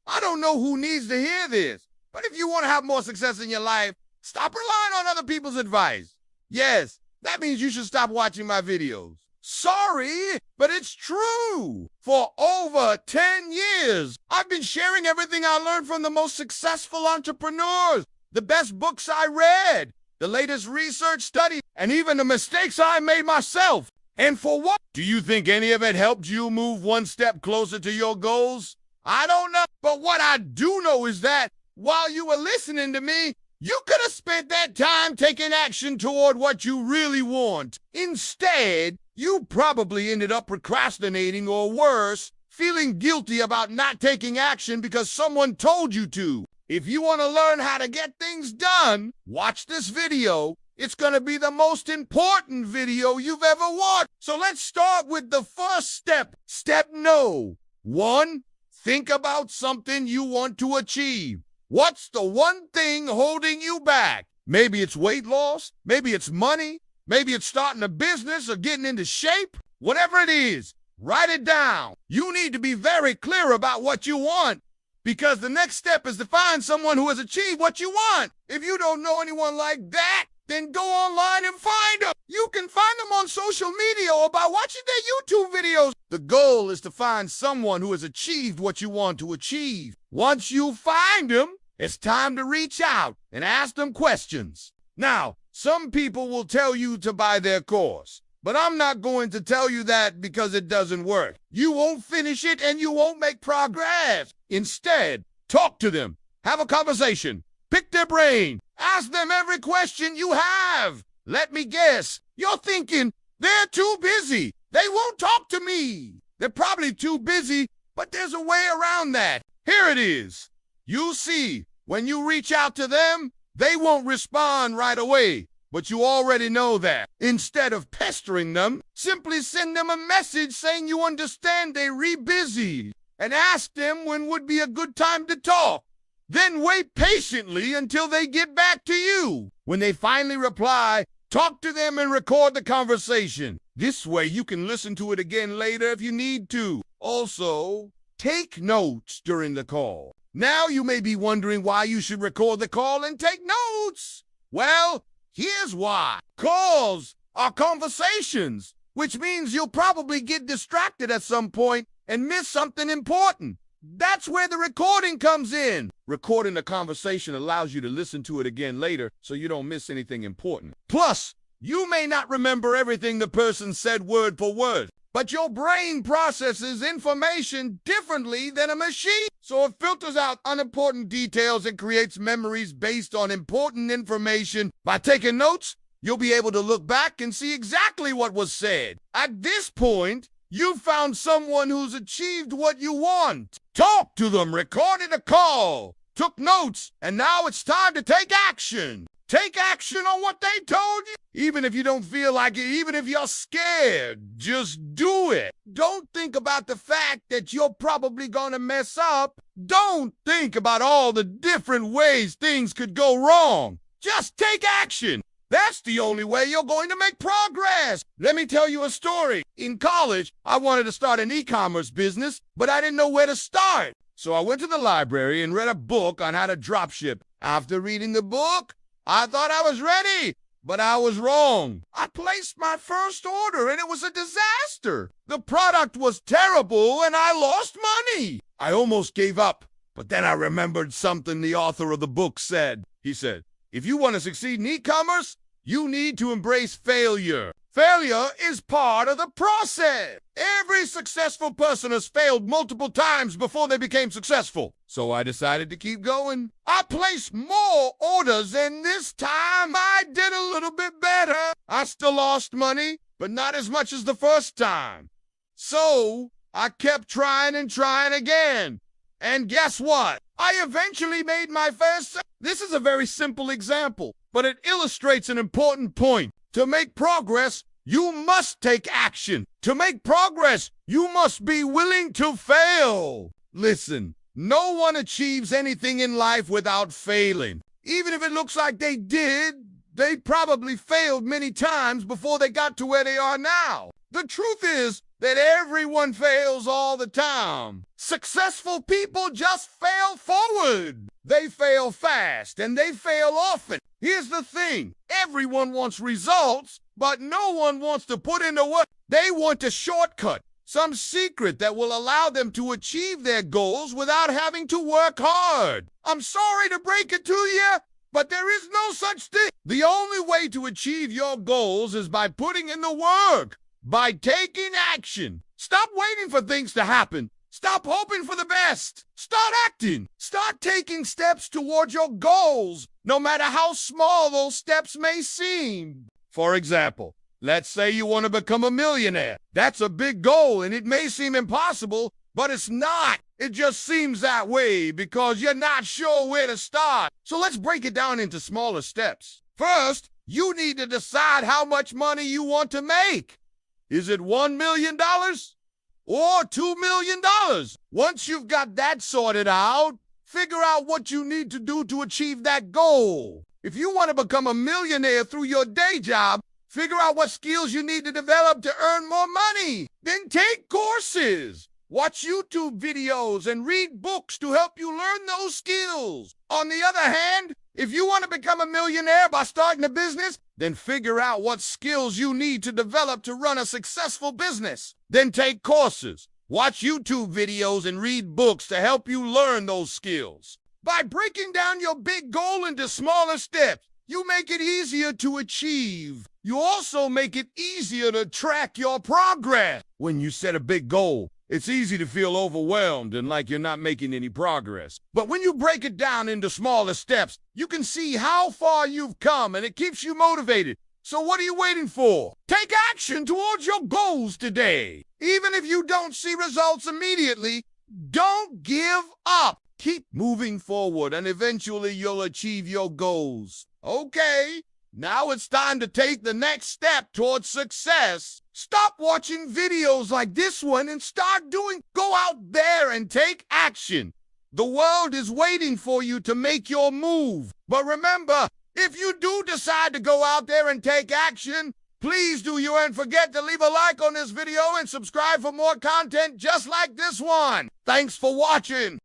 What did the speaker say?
I don't know who needs to hear this, but if you want to have more success in your life, stop relying on other people's advice. Yes, that means you should stop watching my videos. Sorry, but it's true. For over 10 years, I've been sharing everything I learned from the most successful entrepreneurs, the best books I read, the latest research study, and even the mistakes I made myself. And for what? Do you think any of it helped you move one step closer to your goals? I don't know, but what I do know is that while you were listening to me, you could have spent that time taking action toward what you really want. Instead, you probably ended up procrastinating or worse, feeling guilty about not taking action because someone told you to. If you want to learn how to get things done, watch this video. It's going to be the most important video you've ever watched. So let's start with the first step. Step no. 1. Think about something you want to achieve. What's the one thing holding you back? Maybe it's weight loss. Maybe it's money. Maybe it's starting a business or getting into shape. Whatever it is, write it down. You need to be very clear about what you want, because the next step is to find someone who has achieved what you want. If you don't know anyone like that, then go online and find them. You can find them on social media or by watching their YouTube videos. The goal is to find someone who has achieved what you want to achieve. Once you find them, it's time to reach out and ask them questions. Now, some people will tell you to buy their course, but I'm not going to tell you that because it doesn't work. You won't finish it and you won't make progress. Instead, talk to them, have a conversation, pick their brain, ask them every question you have. Let me guess, you're thinking, they're too busy. They won't talk to me. They're probably too busy, but there's a way around that. Here it is. You see, when you reach out to them, they won't respond right away, but you already know that. Instead of pestering them, simply send them a message saying you understand they're busy and ask them when would be a good time to talk. Then wait patiently until they get back to you. When they finally reply, talk to them and record the conversation. This way you can listen to it again later if you need to. Also, take notes during the call. Now you may be wondering why you should record the call and take notes. Well, here's why. Calls are conversations, which means you'll probably get distracted at some point and miss something important. That's where the recording comes in. Recording the conversation allows you to listen to it again later so you don't miss anything important. Plus, you may not remember everything the person said word for word, but your brain processes information differently than a machine. So it filters out unimportant details and creates memories based on important information. By taking notes, you'll be able to look back and see exactly what was said. At this point, you found someone who's achieved what you want. Talk to them, recorded a call, took notes, and now it's time to take action. Take action on what they told you. Even if you don't feel like it, even if you're scared, just do it. Don't think about the fact that you're probably gonna mess up. Don't think about all the different ways things could go wrong. Just take action. That's the only way you're going to make progress. Let me tell you a story. In college, I wanted to start an e-commerce business, but I didn't know where to start. So I went to the library and read a book on how to dropship. After reading the book, I thought I was ready, but I was wrong. I placed my first order and it was a disaster. The product was terrible and I lost money. I almost gave up, but then I remembered something the author of the book said. He said, if you want to succeed in e-commerce, you need to embrace failure. Failure is part of the process. Every successful person has failed multiple times before they became successful. So I decided to keep going. I placed more orders, and this time I did a little bit better. I still lost money, but not as much as the first time. So I kept trying and trying again. And guess what? I eventually made my first. This is a very simple example, but it illustrates an important point. To make progress, you must take action. To make progress, you must be willing to fail. Listen, no one achieves anything in life without failing. Even if it looks like they did, they probably failed many times before they got to where they are now. The truth is, that everyone fails all the time. Successful people just fail forward. They fail fast and they fail often. Here's the thing. Everyone wants results, but no one wants to put in the work. They want a shortcut, some secret that will allow them to achieve their goals without having to work hard. I'm sorry to break it to you, but there is no such thing. The only way to achieve your goals is by putting in the work, by taking action. Stop waiting for things to happen. Stop hoping for the best. Start acting. Start taking steps towards your goals, no matter how small those steps may seem. For example, let's say you want to become a millionaire. That's a big goal, and it may seem impossible, but it's not. It just seems that way because you're not sure where to start. So let's break it down into smaller steps. First, you need to decide how much money you want to make. Is it $1 million or $2 million? Once you've got that sorted out, figure out what you need to do to achieve that goal. If you want to become a millionaire through your day job, figure out what skills you need to develop to earn more money. Then take courses. Watch YouTube videos and read books to help you learn those skills. On the other hand, if you want to become a millionaire by starting a business, then figure out what skills you need to develop to run a successful business. Then take courses, watch YouTube videos, and read books to help you learn those skills. By breaking down your big goal into smaller steps, you make it easier to achieve. You also make it easier to track your progress. When you set a big goal, it's easy to feel overwhelmed and like you're not making any progress. But when you break it down into smaller steps, you can see how far you've come and it keeps you motivated. So what are you waiting for? Take action towards your goals today. Even if you don't see results immediately, don't give up. Keep moving forward and eventually you'll achieve your goals. Okay, now it's time to take the next step towards success. Stop watching videos like this one and start doing. Go out there and take action. The world is waiting for you to make your move. But remember, if you do decide to go out there and take action, please do you and forget to leave a like on this video and subscribe for more content just like this one. Thanks for watching.